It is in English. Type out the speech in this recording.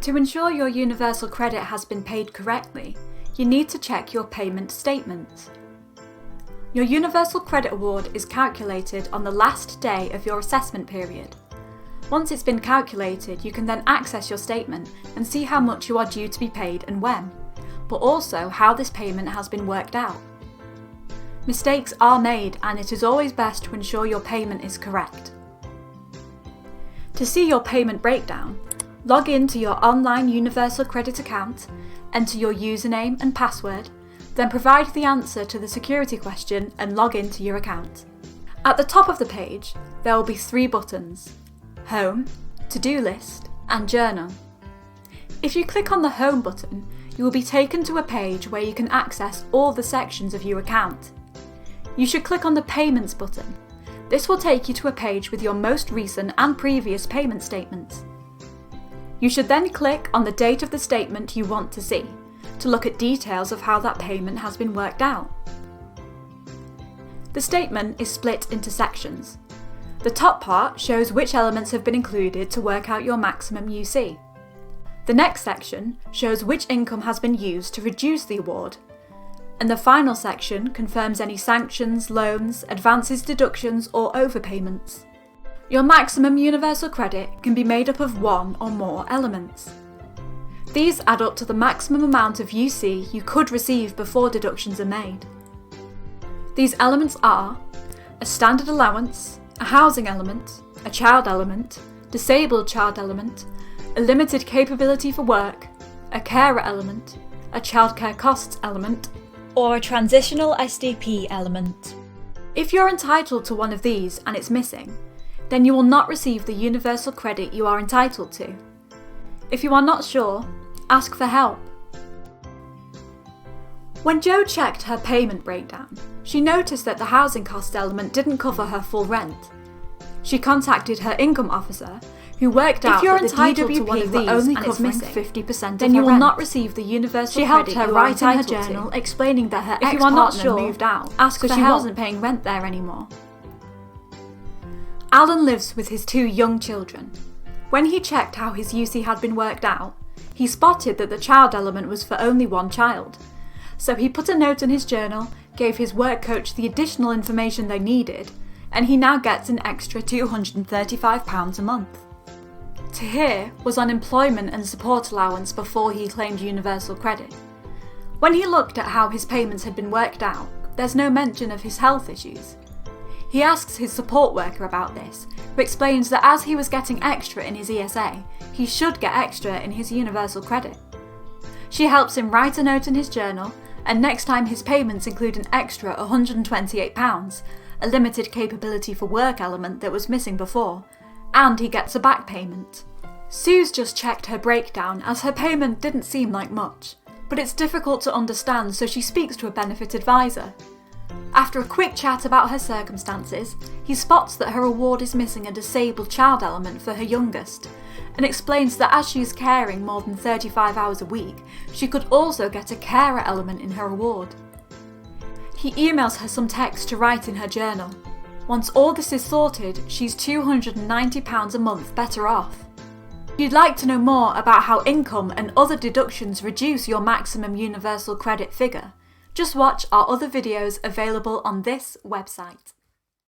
To ensure your universal credit has been paid correctly, you need to check your payment statements. Your universal credit award is calculated on the last day of your assessment period. Once it's been calculated, you can then access your statement and see how much you are due to be paid and when, but also how this payment has been worked out. Mistakes are made, and it is always best to ensure your payment is correct. To see your payment breakdown, log into your online Universal Credit account, enter your username and password, then provide the answer to the security question and log into your account. At the top of the page, there will be 3 buttons: Home, To-Do List, and Journal. If you click on the Home button, you will be taken to a page where you can access all the sections of your account. You should click on the Payments button. This will take you to a page with your most recent and previous payment statements. You should then click on the date of the statement you want to see, to look at details of how that payment has been worked out. The statement is split into sections. The top part shows which elements have been included to work out your maximum UC. The next section shows which income has been used to reduce the award. And the final section confirms any sanctions, loans, advances, deductions, or overpayments. Your maximum universal credit can be made up of 1 or more elements. These add up to the maximum amount of UC you could receive before deductions are made. These elements are a standard allowance, a housing element, a child element, disabled child element, a limited capability for work, a carer element, a childcare costs element, or a transitional SDP element. If you're entitled to one of these and it's missing, then you will not receive the universal credit you are entitled to. If you are not sure, ask for help. When Jo checked her payment breakdown, she noticed that the housing cost element didn't cover her full rent. She contacted her income officer, who worked out that the DWP were only covering 50%, then you will not receive the universal credit. She helped her write in her journal explaining that her ex-partner moved out because she wasn't paying rent there anymore. Alan lives with his 2 young children. When he checked how his UC had been worked out, he spotted that the child element was for only 1 child. So he put a note in his journal, gave his work coach the additional information they needed, and he now gets an extra £235 a month. Tahir was on employment and support allowance before he claimed universal credit. When he looked at how his payments had been worked out, there's no mention of his health issues. He asks his support worker about this, who explains that as he was getting extra in his ESA, he should get extra in his universal credit. She helps him write a note in his journal, and next time his payments include an extra £128, a limited capability for work element that was missing before, and he gets a back payment. Sue's just checked her breakdown as her payment didn't seem like much, but it's difficult to understand, so she speaks to a benefit advisor. After a quick chat about her circumstances, he spots that her award is missing a disabled child element for her youngest, and explains that as she is caring more than 35 hours a week, she could also get a carer element in her award. He emails her some text to write in her journal. Once all this is sorted, she's £290 a month better off. If you'd like to know more about how income and other deductions reduce your maximum universal credit figure, just watch our other videos available on this website.